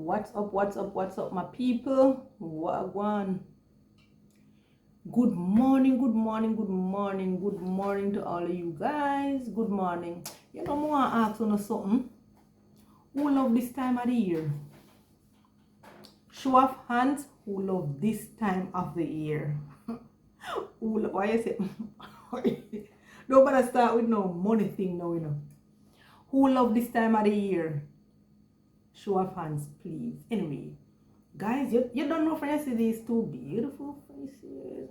What's up, my people? Wagwan. Good morning to all of you guys. Good morning. You know, I want to ask you something. Who love this time of the year? Show of hands, who love this time of the year? Why you say? Nobody start with no money thing now, you know. Who love this time of the year? Show of hands, please. Anyway, guys, you don't know when you see these two beautiful faces.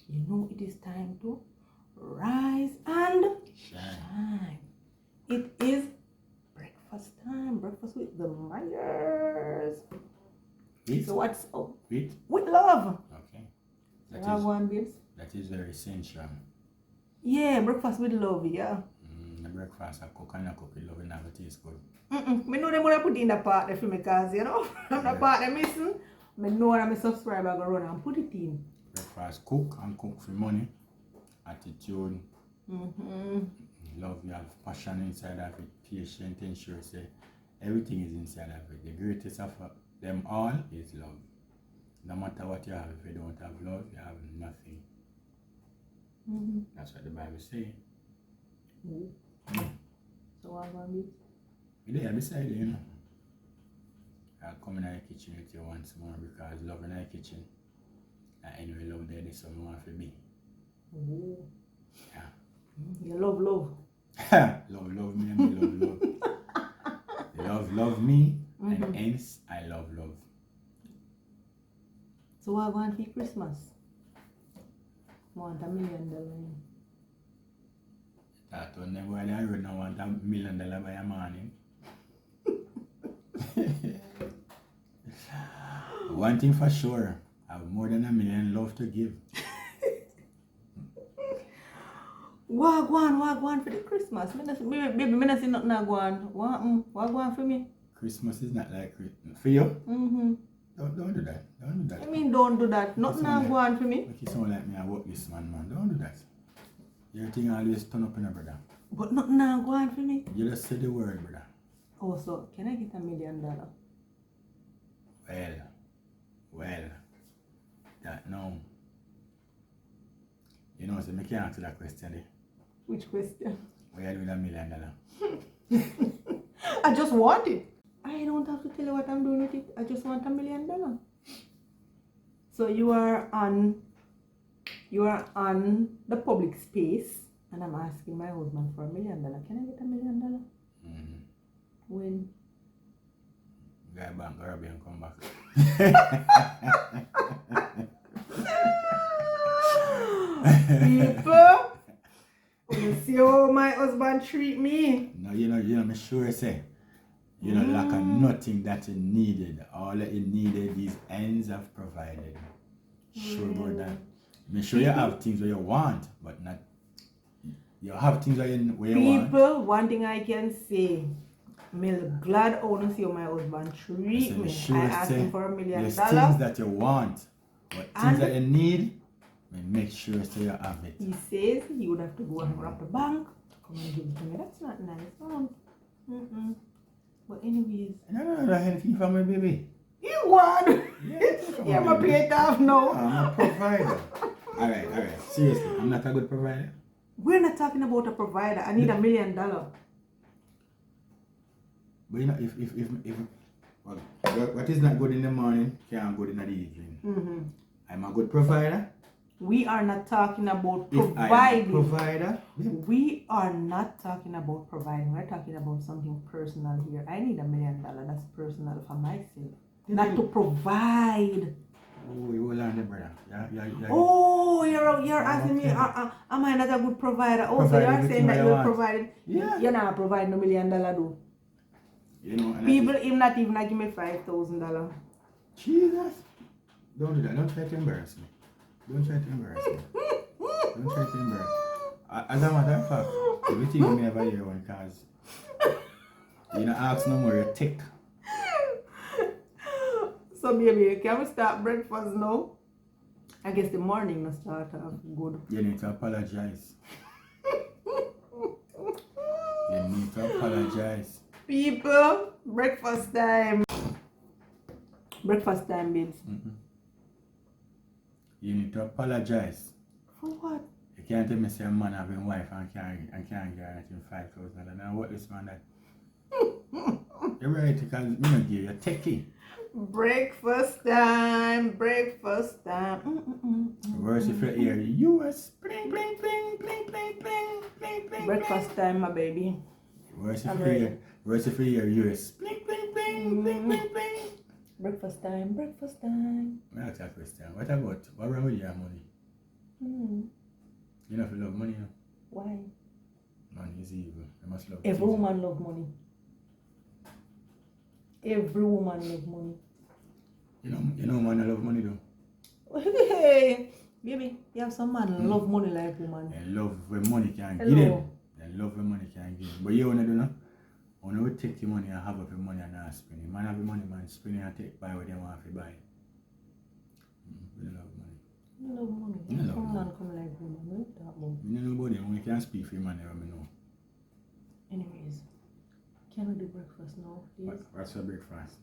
You know it is time to rise and shine. It is breakfast time. Breakfast with the Myers. So what's up? With love. Okay. That is very essential. Yeah, breakfast with love, yeah. The breakfast I cook and I cook with love and have it taste good. I know them would put in the part there for me because, you know, I'm the part they missing. I know I'm a subscriber go run and put it in. Breakfast cook and cook for money. Attitude. Love, you have passion inside of it. Patient, ensure say everything is inside of it. The greatest of them all is love. No matter what you have, if you don't have love, you have nothing. That's what the Bible says. So what about me? You're there beside you, you know. I'll come in the kitchen with you once more because love in the kitchen. And anyway, love there is something I want to be. Yeah. You love. love me and love. Love me and hence I love love. So what want for Christmas? Want $1 million. That one them boy I would not want $1 million by a morning. One thing for sure, I have more than $1 million love to give. Wagwan for the Christmas. Me not see nothing go on. Wagwan for me. Christmas is not like for you. Don't do that. I mean, don't do that. Nothing go on for me. Like you sound like me, I work this man. Don't do that. Everything always turn up in a brother. But nothing go on for me. You just say the word, brother. Oh, so can I get $1 million? Well, that no. You know, so I can't answer that question. Eh? Which question? What you do with $1 million? I just want it. I don't have to tell you what I'm doing with it. I just want $1 million. So you are on the public space, and I'm asking my husband for $1 million. Can I get $1 million? When? Go back, grab and come back. People, you see how my husband treat me. No, you know, I'm sure say, you know, lack of nothing that you needed. All that you needed, these ends have provided. Sure about that. I'm sure you have things where you want, but not. You have things where you want. People, one thing I can say, I'm glad I want to see how my husband treat me. Sure I asked him for $1 million. There's things that you want, but things that you need, make sure so you have it. He says he would have to go and rob the bank to come and give it to me. That's not nice. But anyways. No, anything for my baby. You want? Yeah, I'm a plate off now. I'm a provider. Alright. Seriously, I'm not a good provider. We're not talking about a provider. I need $1 million. But you know, what is not good in the morning can't good in the evening. I'm a good provider. We are not talking about providing. providing. If I am a provider, we are not talking about providing. We're talking about something personal here. I need $1 million. That's personal for myself. Not to provide. Oh, you will learn the brother. Yeah. Oh, you're asking me, am I not a good provider? Oh, so you're saying that you're providing. Yeah. You're not providing $1 million, though. You know, people even not even give me $5,000. Jesus. Don't do that. Don't try to embarrass me. As a matter of fact, everything you may ever hear one cause you don't ask no more, you tick. So baby, can we start breakfast now? I guess the morning will start off good. You need to apologize. You need to apologize. People, Breakfast time. Breakfast time, babes. You need to apologize. For what? You can't tell me say a man having wife and can't guarantee him $5,000. Now what this man that? You're right, because me not give you techie. Breakfast time. Breakfast time. Worse if you hear US bling bling bling bling bling bling bling bling. Breakfast time, my baby. Worse if you hear US bling bling bling bling bling bling. Breakfast time. Breakfast time. I ask that question. What wrong with your money? You don't love money, no? Why? Money is evil. You must love Every woman love money. Every woman love money. You know man love money though. Hey, baby, you have some man love money like woman. They love when money can give them. They love when money can give them. But you wanna do no? When we take the money and have up the money and not spend it. Man have the money, man spend it and take buy what they want to buy. We love money. You love money. You love Some money. man come like woman. What is that about? You know nobody when we can't speak for man never know. Anyways, can we do breakfast now, please? What's your breakfast?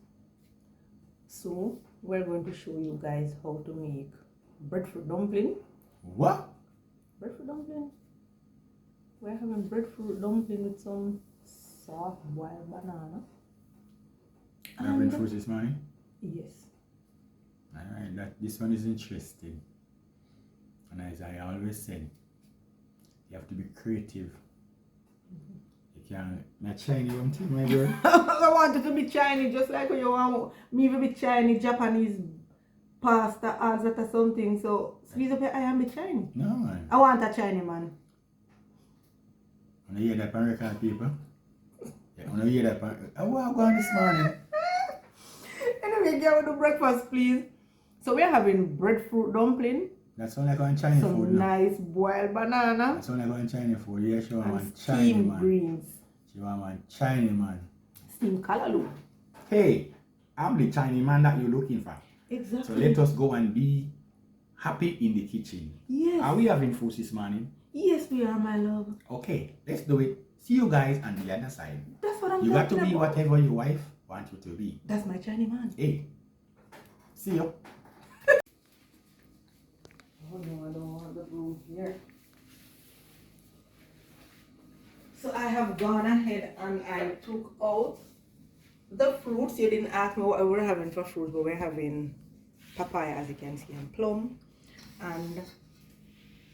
So, we're going to show you guys how to make breadfruit dumpling. What? Breadfruit dumpling? We're having breadfruit dumpling with some soft boiled banana. Having fruit this morning? Yes. Alright, this one is interesting. And as I always said, you have to be creative. You can't not Chinese one too, my girl. I wanted to be Chinese, just like you want me to be Chinese, Japanese, pasta, as that or something. So, squeeze up your eye and be Chinese. No man. I want a Chinese man. When you hear that on record, people? Yeah, when you hear that on... I want to go on this morning. Anyway, get with the breakfast, please. So we're having breadfruit dumpling. That sound like on Chinese some food now. nice boiled banana. That sound like on Chinese food. Yeah, she want and one Chinese steamed man. greens. She want one Chinese man. Steamed callaloo. Hey, I'm the Chinese man that you're looking for. Exactly. So let us go and be happy in the kitchen. Yes. Are we having food this morning? Yes, we are, my love. Okay, let's do it. See you guys on the other side. That's what I'm You got to talking be about. whatever your wife wants you to be. That's my Chinese man. Hey, see you. Oh no, I don't want the blue here. So I have gone ahead and I took out the fruits. You didn't ask me what we were having for fruits, but we're having papaya, as you can see, and plum. And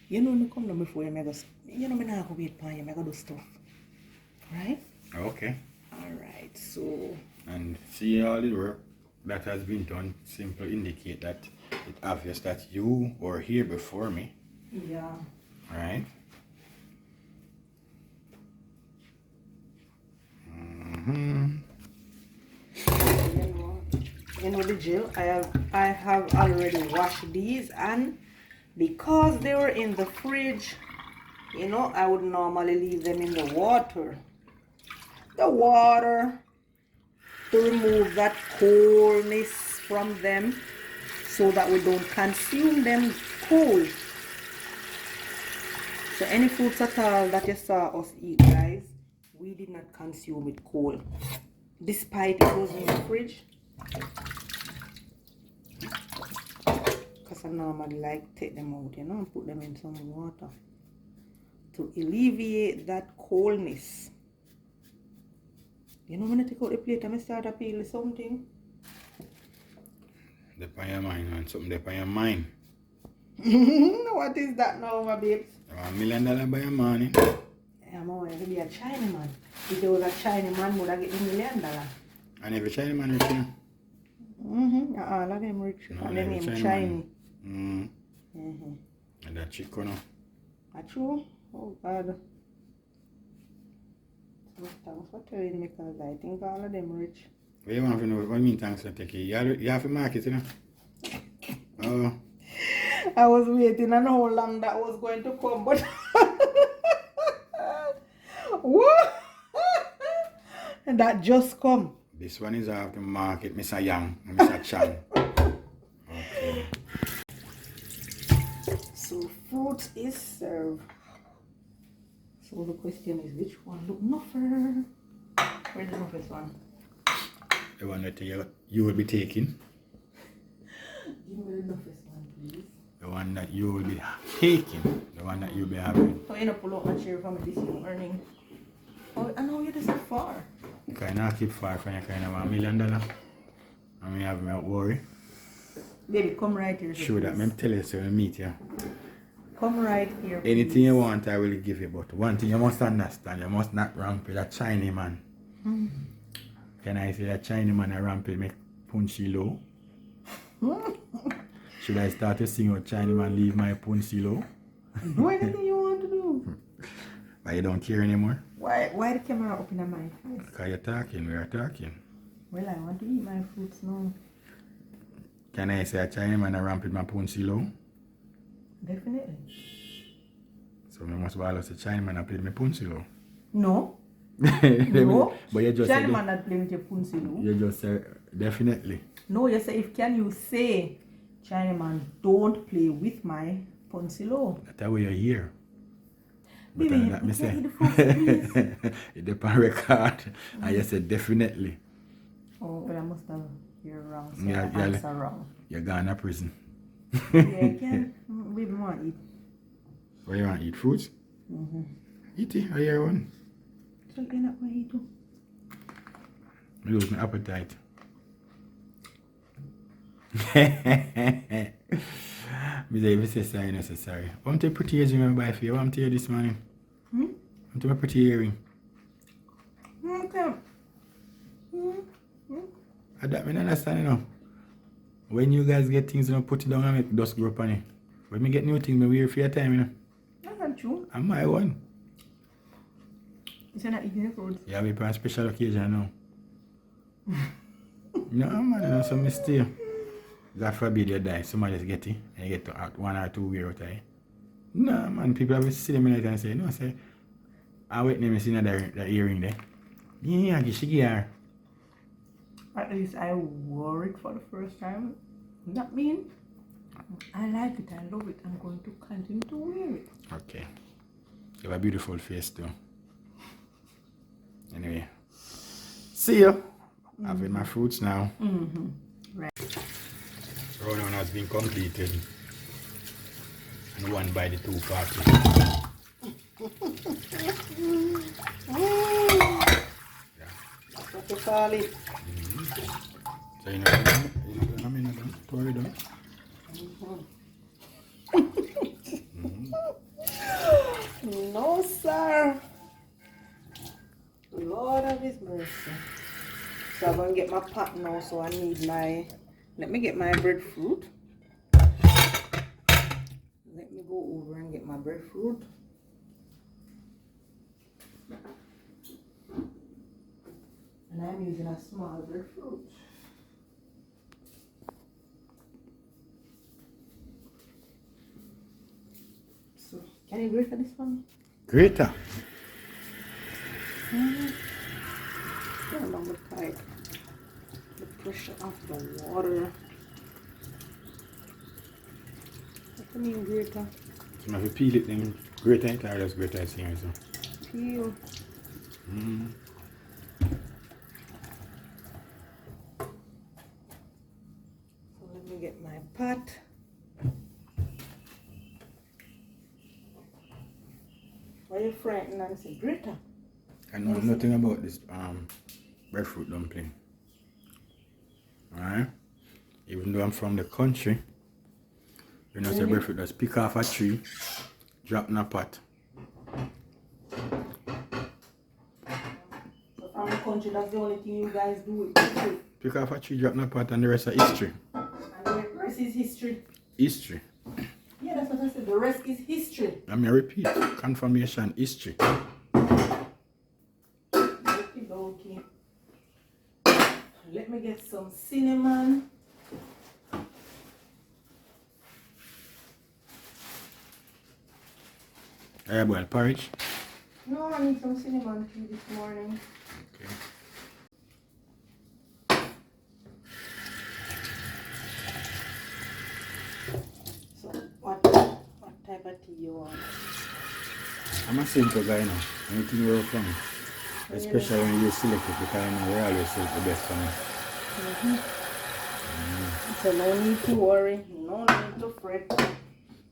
you know, me come down before you make us. You know, me not go wait for you, me go do stuff. Right? Okay. Alright, so. And see all the work that has been done simply indicate that it's obvious that you were here before me. Yeah. Right? You know the drill. I have already washed these, and because they were in the fridge, you know, I would normally leave them in the water. The water to remove that coldness from them so that we don't consume them cold. So any fruits at all that you saw us eat, guys, we did not consume it cold. Despite it was in the fridge. Because I normally like take them out, you know, and put them in some water to alleviate that coldness. You know, when I take out the plate and I start to peel something. Dep on your mind, man. Something dep on your mind. What is that now, my babes? $1 million by your money. I'm going to be a Chinaman. If there was a Chinaman, would I get $1 million? And every Chinese man rich, you know? All of them rich. No, And them every name Chinese Chinese. man. And that chicken, no? That's true? Oh, God. So thanks for telling me, because I think all of them rich. What you want to know? What do you mean thanks for taking? You have to market, you know? Oh. I was waiting on how long that was going to come, but what? That just come. This one is off the market, Mr. Yang and Mr. Chang. Okay. So fruit is served. So the question is, which one look nuffer? Where's the nuffest one? The one that you will be taking. Give me the toughest one, please. The one that you will be taking. The one that you'll be having. So you know, pull out my chair from this morning. Oh, I know you're so far. You can't keep far from you kind of $1 million. And me have me worry. Baby, come right here. Sure that me tell you so we meet you. Come right here. Anything please. you want, I will give you. But one thing you must understand, you must not ramp with a Chinese man. Can I say that Chinese man a ramp with me punchy low? Should I start to sing out Chinese man leave my punchy low? Do anything you want to do. But you don't care anymore? Why the camera up in my face? Because you're talking, we are talking. Well, I want to eat my fruits now. Can I say a Chinese man a ramp with my punchy low? Definitely. So I must balance the Chinese man a play with my punchy low. No. No. But you just Chinese say man not playing with your pussy, no. you just say definitely. No, you say can you say Chinese man don't play with my Ponsilo. That's why you're here. But Baby, let me you say, can't eat the fruits, please. it depends on record. And you said definitely. Oh, well, I must have you're wrong. So Yeah, I answer wrong. You're going to prison. Yeah, you can. Baby, I want to eat. What you want to eat? Fruits? Eat it. I hear one. So you're not going to eat too? I lose my appetite. Me say, if you say sorry, necessary. What am I pretty earring I buy for you? What am I here this morning? What am I pretty earring? Okay. I don't understand, you know. When you guys get things, you know, put it down and make dust grow up on it. When me get new things, I wear for your time, you know. That's not true. I'm my one. You're not eating the fruits. Yeah, we for a special occasion now. No, man, you know, so me stay. God forbid you die, somebody just get it, and you get to act 1 or 2 weeks out of it. No, man, people have see them and say, no, say, I wait them see that earring there. Yeah, she get her. At least I wore it for the first time. That mean I like it, I love it. I'm going to continue to wear it. Okay. You have a beautiful face too. Anyway. See you. Having my fruits now. Right. Round one has been completed. And won by the 2 parties. What you call it? So you know, I mean, don't worry, don't. No, sir. Lord of His mercy. So I'm going to get my pot now, so I need my... Let me get my breadfruit. Let me go over and get my breadfruit. And I'm using a small breadfruit. So, can you grate this one? Greater. Go along the pipe. The pressure of the water. What do you mean greater? So if you peel it, then greater it or just greater it's here, so. Peel. So let me get my pot. Why are you frightened and say greater? I know nothing about this breadfruit dumpling. Alright? Even though I'm from the country, you know, say breadfruit just pick off a tree, drop in a pot. So from the country, that's the only thing you guys do with history. Pick off a tree, drop in a pot, and the rest is history. And the rest is history. History. Yeah, that's what I said. The rest is history. Let me repeat. Confirmation, history. Okay. Let me get some cinnamon. Boil porridge. No, I need some cinnamon tea this morning. Okay. So, what type of tea you want? I'm a simple guy now. Anything work for me. Especially when you select it, because I know we always select the best for me. So no need to worry, no need to fret.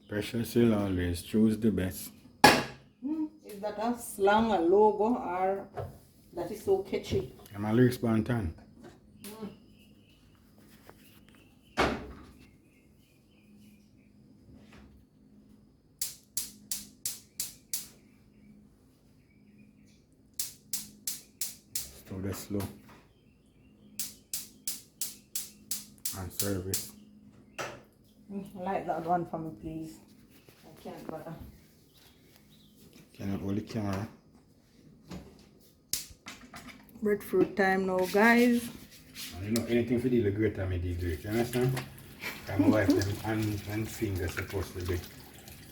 Precious will always choose the best. Is that a slang, a logo, or that is so catchy? I'm a lyrics bantan. Slow the slow. And service. Light that one for me, please. I can't bother. Cannot hold the camera. Breadfruit time now, guys. And you know, anything for the greater me the great, you understand? My wife them hands and fingers supposed to be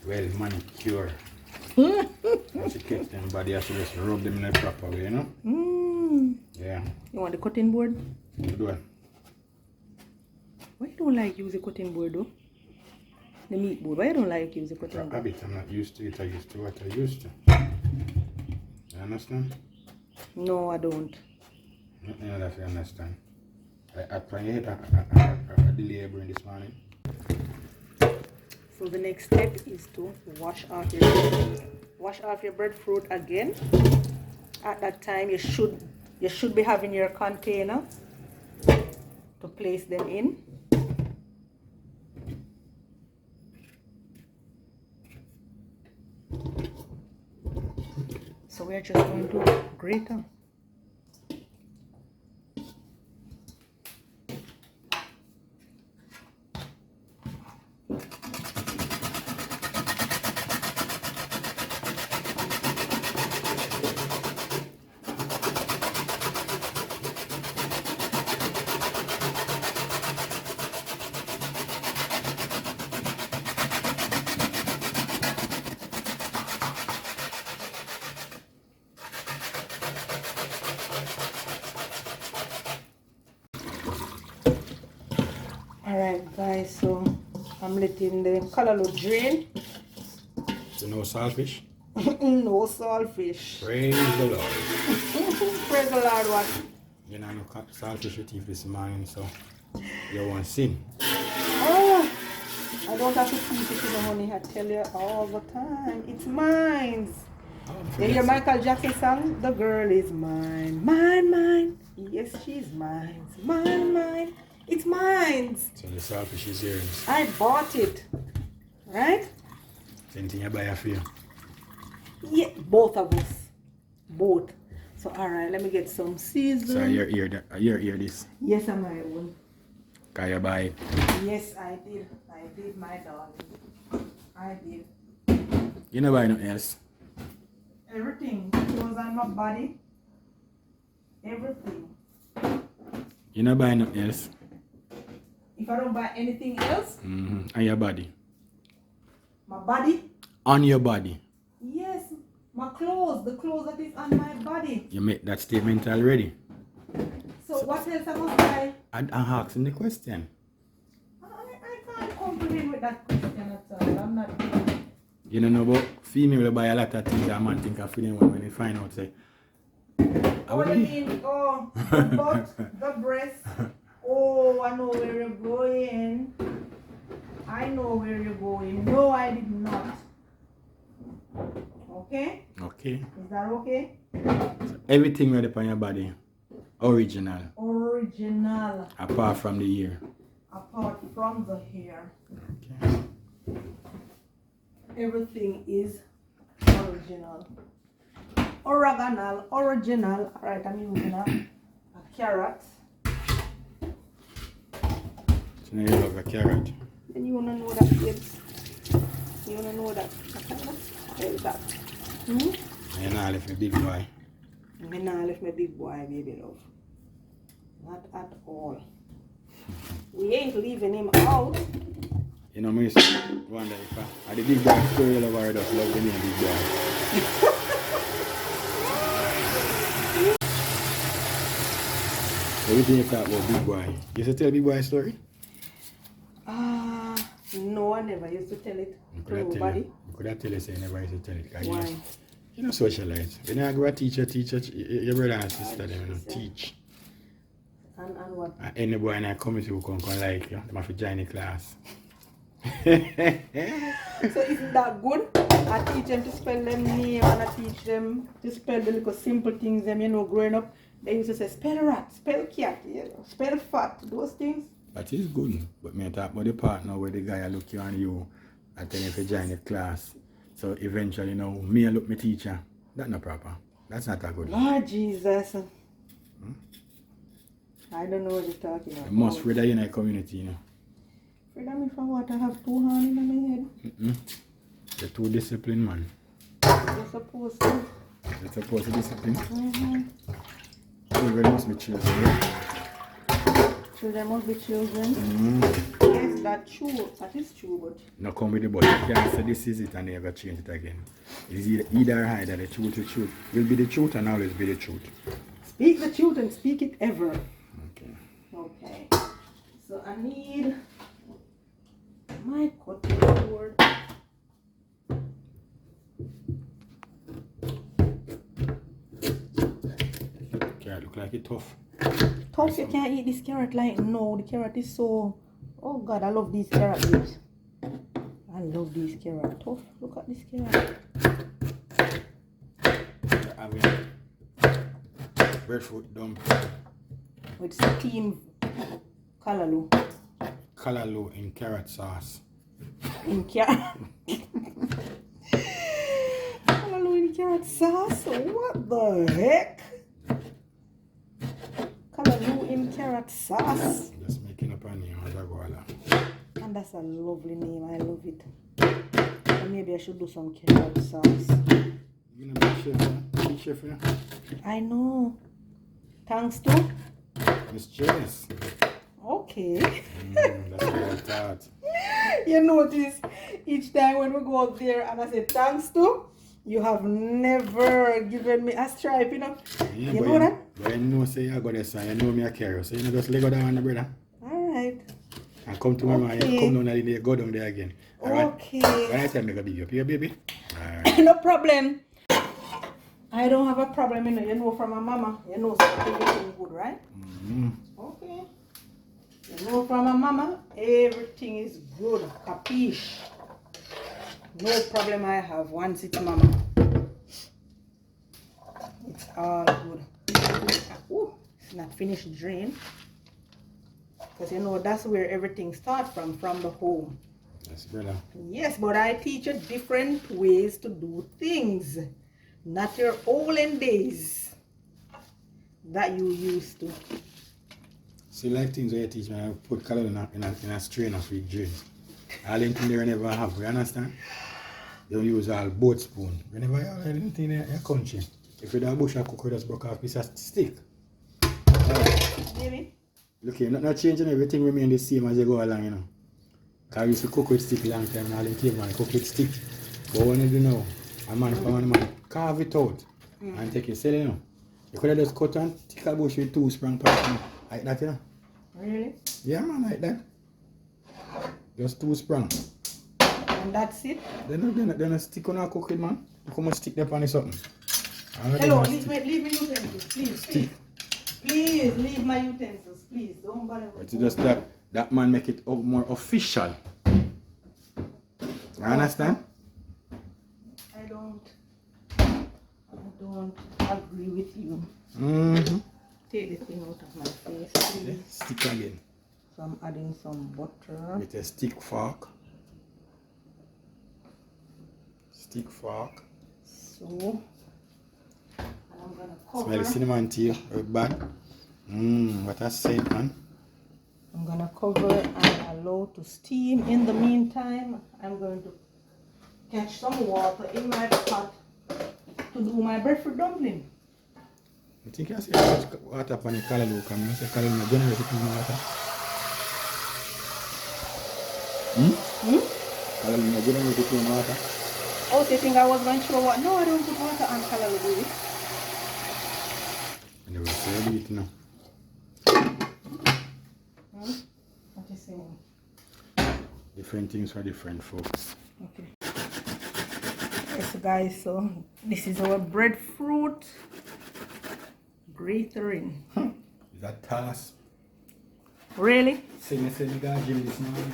well manicured. Once you catch them body, you should just rub them in a proper way, you know? Yeah. You want the cutting board? Good one. Why you don't like use the cutting board though? The meat board. Why you don't like use the cutting board? Habit, I'm not used to it. I used to what I used to. You understand? No, I don't. Nothing else I understand. I planned a delay bring this morning. So the next step is to wash off your breadfruit again. At that time you should be having your container to place them in. So we're just going to grate them. Alright guys, so I'm letting the callaloo drain. So no saltfish? No saltfish. Praise the Lord. Praise the Lord what? You know, no saltfish with you this morning, so you won't sin. Oh, I don't have to keep it in the honey, I tell you all the time. It's mine. You hear Michael Jackson song? The girl is mine. Mine, mine. Yes, she's mine. Mine, mine. It's mine. So the saltfish is yours. I bought it. Right? Same thing you buy a few. Yeah, both of us. Both. So alright, let me get some seasoning. So you're ear this. Yes, I'm my own. Can you buy it? Yes, I did. I did, my darling. I did. You never buy nothing else. Everything. Clothes on my body. Everything. You never buy nothing else. If I don't buy anything else, On your body. my body. On your body. Yes, my clothes. The clothes that is on my body. You make that statement already. So what else I must buy? I'm asking the question. I can't comprehend with that question at all. I'm not doing. You don't know about female will buy a lot of things a man think of feeling when they find out say. Oh, you mean, oh, the butt, the breast. Oh, I know where you're going. I know where you're going. No, I did not. Okay? Okay. Is that okay? So everything ready on your body. Original. Original. Apart from the ear. Apart from the hair. Okay. Everything is original. Oregano, original. Alright, I'm using a carrot. So now you love a carrot. And you wanna know that, kids? You wanna know that? There is that. And you now left me big boy. Me nah left my big boy, baby love. Not at all. We ain't leaving him out. You know, me used to wonder if I the big boy story all over just love the name big boy. Everything you talk about big boy. You used to tell big boy story? No, I never used to tell it to nobody. You could have tell you say you never used to tell it. Why? You know socialize. When you go a teacher, your brother and sister, they don't teach. And what? Any boy in a community who can like you, they have to join the class. So isn't that good? I teach them to spell them name and I teach them to spell the little simple things them, growing up. They used to say spell rat, spell cat, spell fat, those things. That is good. But me talk about the part now where the guy look you and you and then if you join the class. So eventually me look my teacher. That's not proper. That's not a good. Lord Jesus. I don't know what you're talking about. You must read that in a community, Freedom if I want to have 2 hands in my head. You're too disciplined, man. You're supposed to. You're supposed to discipline. Children must be children. Children must be children. Yes, that's true. That is true, but... No come with the body. You can't say this is it and never change it again. It's either either the truth or truth. Will be the truth and always be the truth. Speak the truth and speak it ever. Okay. So I need my cutting board. Carrot look like it's tough. Tough, you can't eat this carrot like no. The carrot is so... Oh God, I love these carrot leaves. I love these carrot. Tough. Look at this carrot. Breadfruit dumpling. With steamed callaloo. Callaloo in carrot sauce. In carrot. Callaloo in carrot sauce? What the heck? Callaloo in carrot sauce. Just making up a name as I go along. And that's a lovely name. I love it. So maybe I should do some carrot sauce. You're gonna be chef, huh? Be chef, yeah? I know. Thanks to Miss Jess. Okay. That's what I thought. You notice each time when we go up there and I say thanks to, you have never given me a stripe, Yeah, you know that? But you know, say I got this, and you know me a carry, so you just let go down, brother. Alright. And come to my mind, come down and go down there again. Alright? Okay. When I tell me to big you up here, baby. Alright. No problem. I don't have a problem, you know from my mama. You know everything good, right? Okay. You know from my mama, everything is good. Capiche? No problem I have once it's mama. It's all good. Ooh, it's not finished drain. Because that's where everything starts from the home. Yes, brother. Yes, but I teach you different ways to do things. Not your olden days that you used to. So like things where you teach me, I put color in a strain of sweet drain. All anything there you never have, you understand? You use all boat spoon. Whenever you have anything in your country, if you do a bush of cook, you just broke off a piece of stick. Baby? Look here, not changing, everything remain the same as you go along, Because I used to cook with stick long time and all the caveman cook with stick. But when you do now, a man from a man carve it out and take it, sell it, You could have just cut and take a bush with 2 sprang parts, like that, Really? Yeah, man, like that. Just 2 sprang. And that's it? Then a stick on a cook it, man. You come and stick them on something. Hello, leave me utensils, please. Please, leave my utensils, please. Don't bother But it's just that man make it more official. You understand? I don't agree with you. Take the thing out of my face, please. Stick again. So I'm adding some butter. With a stick fork. Stick fork. So I'm gonna cover. Smell the cinnamon tea, bad. What I said, man. I'm gonna cover and allow to steam. In the meantime, I'm going to catch some water in my pot to do my breadfruit dumpling. I think I said water upon the callaloo come. I said callaloo generate clean water. Callaloo generate clean water. Oh, so you think I was going to throw water? No, I don't put water on callaloo, baby. And they will say it now. What you saying? Different things for different folks. Okay. Yes, guys, so this is our breadfruit gratoring. Is that Talas? Really? See me say me got gym this morning.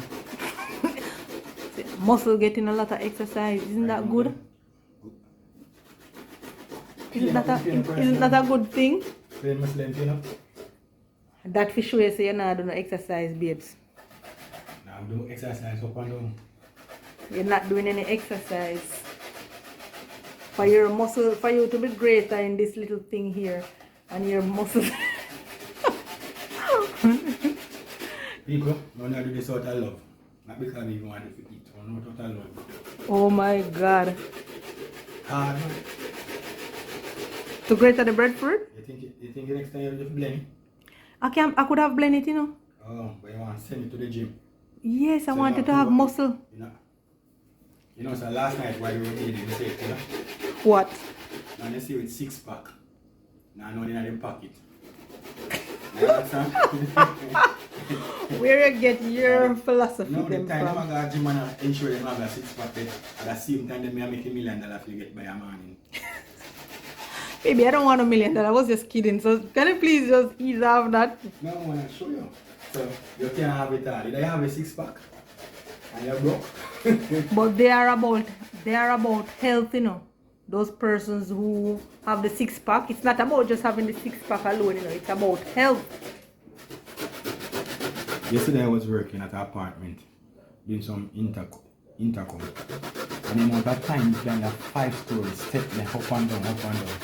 Muscle getting a lot of exercise. Isn't that good? Isn't that a good thing? Plain Muslim, you know? That for sure say you're not doing no exercise, babes. Now I'm doing exercise up and down. You're not doing any exercise. For your muscle, for you to be greater in this little thing here, and your muscles. People, don't do this out of love. Not because we want to eat, or not out of love. Oh my God. Hard. To greater the breadfruit? You think next time you just blend it? I could have blended it, you know. Oh, but you want to send it to the gym? Yes, I So wanted you to have muscle. You know, so last night while you were eating, you said, you know? What? Now you see with 6-pack. Now I know they're in the pocket. You understand? Where you get your philosophy No, the them time from? I got gym and I ensure them have a 6-pack there. At the same time, they may make $1 million if you get by a morning. Baby, I don't want $1 million. I was just kidding. So can you please just ease off that? No, I want to show you. So you can't have it all. They have a 6-pack and you're broke. But they are about health, you know. Those persons who have the 6-pack, it's not about just having the 6-pack alone, you know. It's about health. Yesterday I was working at an apartment doing some intercom. And the amount of time you climb that 5 stories, step there, up and down, up and down.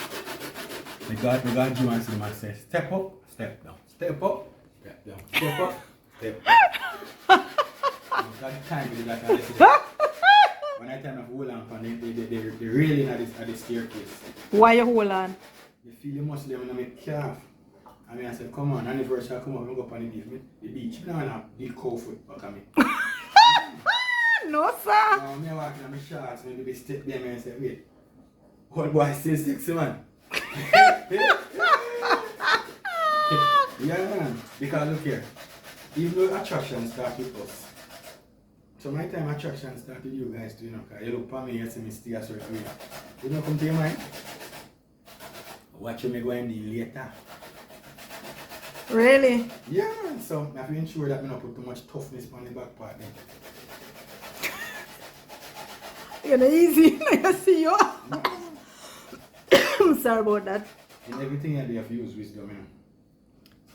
The God Jew and Cinema says, step up, step down, step up, step down, step up, step down. That time we did that yesterday. When I turn off hold on for they railing at the staircase. Why you hold on? You feel you must them in my calf. I mean I said, come on, anniversary come up, we go up on the beach. You know I have big cow foot back at me. No, sir. Now me walking on my shorts, maybe they step there and say, wait, old boy still sexy man. Yeah man, because look here, even though attraction start with us, so my time attraction start with you guys too, you know, because you look for me, you see me stay a certain way. You know come to your mind? Watch me go and deal later. Really? Yeah man, so I have to ensure that I don't put too much toughness on the back part then. You're not easy. I see you. I'm sorry about that. In everything I do, you have to use wisdom, you know.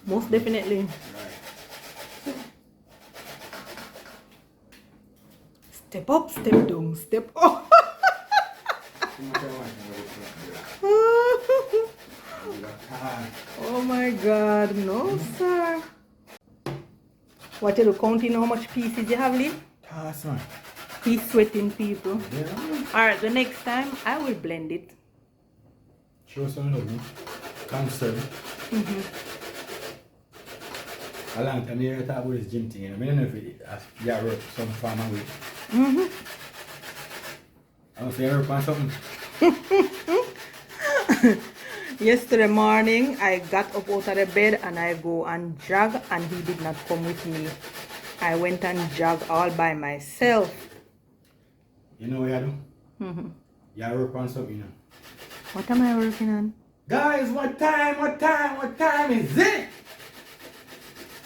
Most definitely. Right. Step up, step down, step up. Too much I want Oh my God, no sir. What you do, counting how much pieces you have left? Toss man. He's sweating people. Yeah. Alright, the next time I will blend it. Show some love, no? Concern. A long time you hear talk about this gym thing, you know. I don't know if you are work some farm away. I don't say you work on something. Yesterday morning, I got up out of the bed and I go and jog, and he did not come with me. I went and jogged all by myself. You know what you do? You work on something, you know. What am I working on? Guys, what time is it?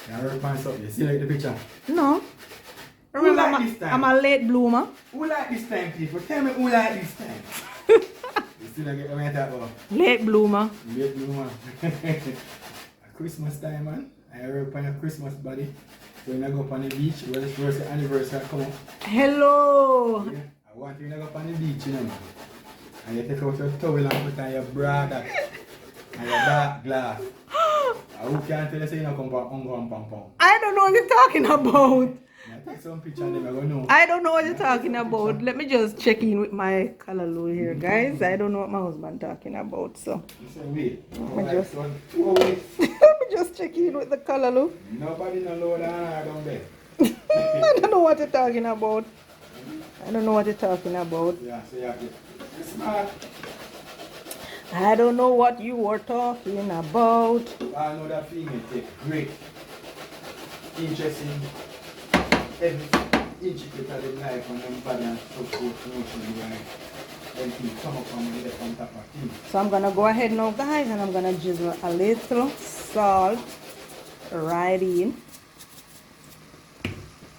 You work on something. You see like the picture? No. Remember, like this time? I'm a late bloomer. Who like this time, people? Tell me who like this time. You still like get what I talk about? Late bloomer. Late bloomer. Christmas time, man. I work on a Christmas body. So when I go up on the beach, well, it's first anniversary come up. Hello. Yeah, I want you to go up on the beach, you know, man. And you take out your towel and put on your bra that and your dark glass. And who can tell you say you don't come back hungry and pam pam? I don't know what you're talking about. I take some picture and them I go know. I don't know what you're talking about. Let me just check in with my Callaloo here, guys. I don't know what my husband talking about, so. You say wait. Let me just check in with the Callaloo. Nobody no lower than her down there. I don't know what you're talking about. I don't know what you're talking about. Yeah, so you have to be smart. I don't know what you are talking about. I know that female take great interest in every intricate of the life and them body and so emotionally when things come up and we get on top of things. So I'm gonna go ahead now, guys, and I'm gonna drizzle a little salt right in.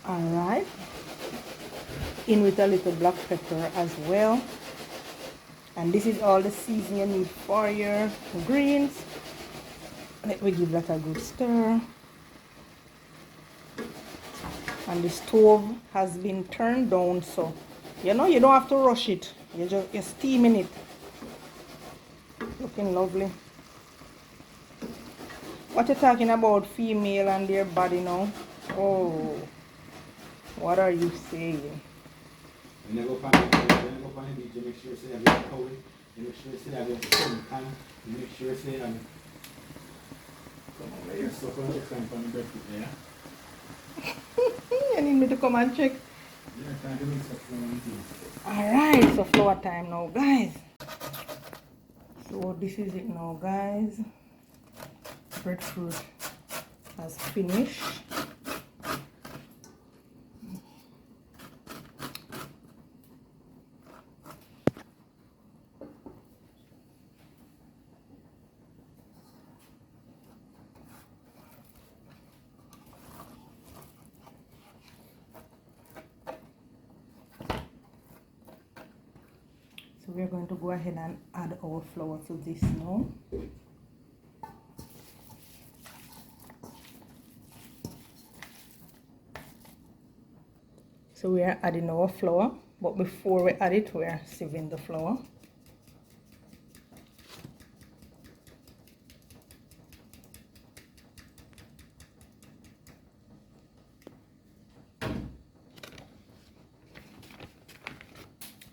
Alright. In with a little black pepper as well. And this is all the seasoning you need for your greens. Let me give that a good stir. And the stove has been turned down, so you know you don't have to rush it. You're steaming it. Looking lovely. What you talking about, female and their body now? Oh, what are you saying? When you go on the beach, you make sure you say you have your towel, you make sure you say you have your sun can, you make sure you say you have come over here, so come check some from the breadfruit there. You need me to come and check? Yeah, time to mix up some things. Alright, so flour time now, guys. So this is it now, guys. Breadfruit has finished. So we're going to go ahead and add our flour to this now. So we are adding our flour, but before we add it, we are sieving the flour.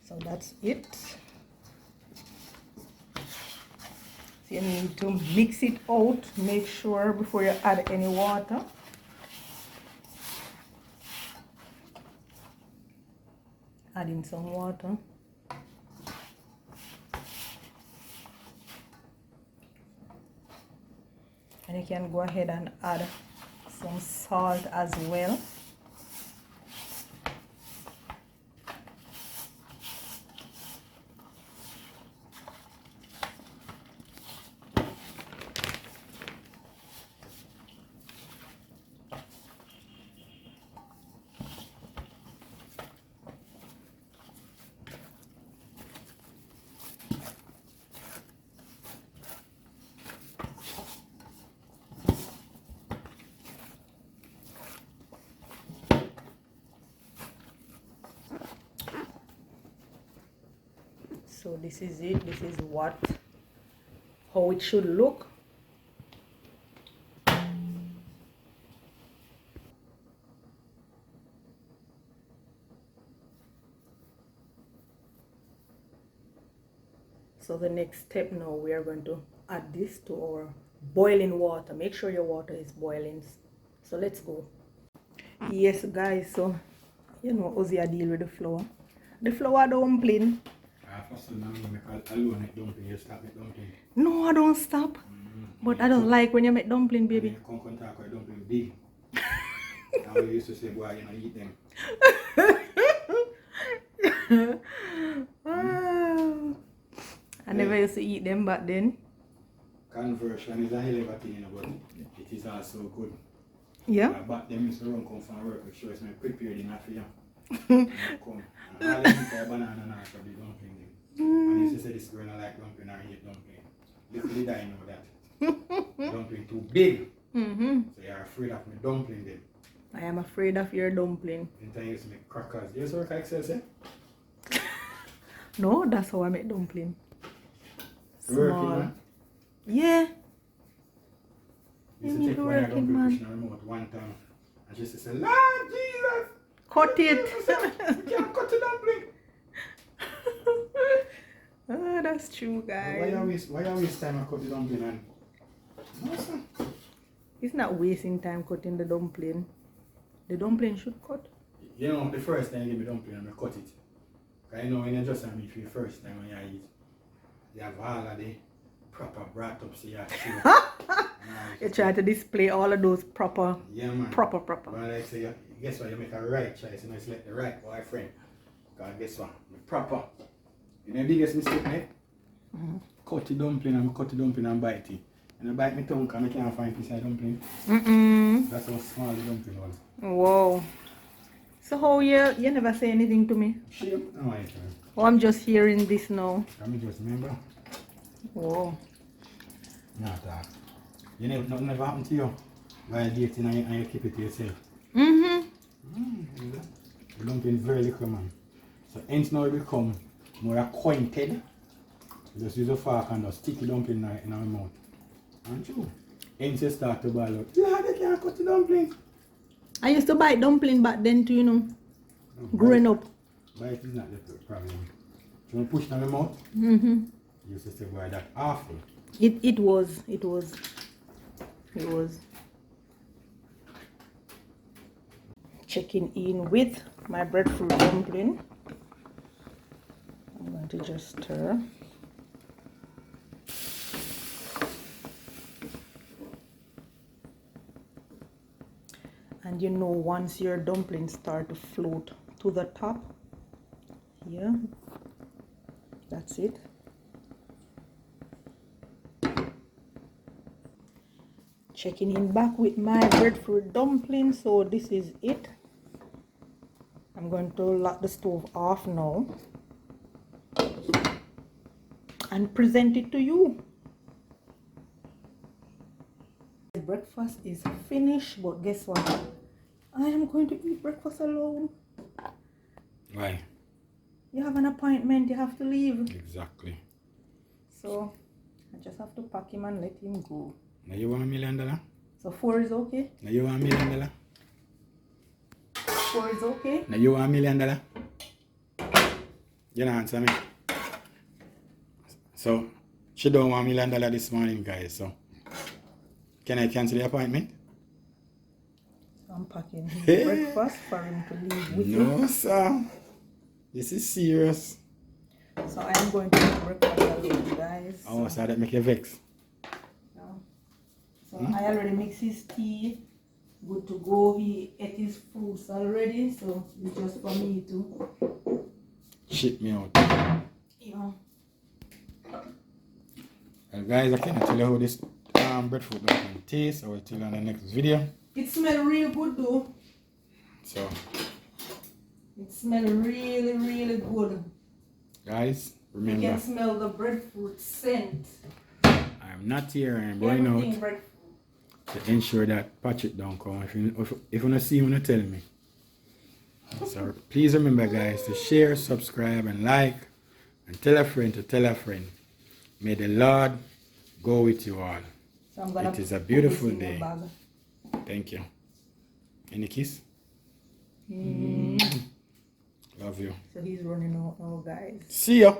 So that's it. So you need to mix it out, make sure before you add any water. Add in some water. And you can go ahead and add some salt as well. So this is it. This is how it should look. So the next step now, we are going to add this to our boiling water. Make sure your water is boiling. So let's go. Yes, guys. So you know, Ozzy, I deal with the flour. The flour dumpling. No, I don't stop. But I don't like when you make dumpling, baby. I used to say, boy, you know, eat them. I never used to eat them back then. Conversion is a hell of a thing, but it is also good. Yeah. Back then, used to run come from work, make sure it's prepared enough for you. Come. And all them eat a banana and after the dumpling. And used to say this girl I like dumpling or hate dumpling. Little did I know that. Dumpling too big. So you're afraid of me dumpling them. I am afraid of your dumpling. In time you used to make crackers. Do you work like Excel, say? No, that's how I make dumpling. Working, man? Yeah. You used to take one of your dumpling remote one time. And she used to say, Lord Jesus! Cut it! You can't cut the dumpling! Oh, that's true, guys. Why you waste time and cut the dumpling? And... No, sir. It's not wasting time cutting the dumpling. The dumpling should cut. You know, the first time you give me dumpling, I'm going to cut it. Because you know, when you just have me for the first time when you eat, you have all of the proper brought up, so you have to you try to display all of those proper. Yeah, man. Proper. Well, like say, guess what? You make a right choice, you know, select the right boyfriend. Because guess what? Proper. You know the biggest mistake, mate? Cut the dumpling and bite it. And I bite my tongue because I can't find piece of dumpling. That's how small the dumpling was. Whoa. So how you never say anything to me? Shame. No, I can't. Oh, I'm just hearing this now. Can we just remember? Oh. Not that. Nothing never happened to you while dating and you keep it to yourself. You don't been very little, man. So hence now you become more acquainted. You just use a fork and just stick the dumpling in our mouth. And true. Hence you start to ball out. Yeah, they can't cut the dumpling. I used to bite dumpling back then too, No, growing up. Bite is not the problem. You want to push in your mouth? You used to say, boy, that awful. It was. Checking in with my breadfruit dumpling. I'm going to just stir. And you know, once your dumplings start to float to the top, here, that's it. Checking in back with my breadfruit dumpling. So this is it. I'm going to lock the stove off now and present it to you. Breakfast is finished, but guess what? I am going to eat breakfast alone. Why? You have an appointment, you have to leave. Exactly. So I just have to pack him and let him go. Now you want $1 million? So 4 is okay? Now you want $1 million? 4 is okay? Now you want $1 million? You don't answer me. So she don't want $1 million this morning, guys. So can I cancel the appointment? I'm packing his breakfast for him to leave with you. No, sir. This is serious. So I am going to eat breakfast alone, guys. Oh, so that make you vex? No. So I already mixed his tea. Good to go. He ate his fruits already. So it's just for me to Shit me out. Yeah. Well, guys, I cannot tell you how this breadfruit dumpling tastes. I will tell you on the next video. It smells real good though. So, It smells really, really good. guys, You remember, can smell the breadfruit scent. I'm not here. I'm going Everything out breadfruit. to ensure that Patrick don't come. If you don't see him, you tell me. So please remember, guys, to share, subscribe, and like, and tell a friend to tell a friend. May the Lord go with you all. So I'm gonna It is a put beautiful this in the day. bag. Thank you. Any kiss? Love you. So he's running out now, guys. See ya.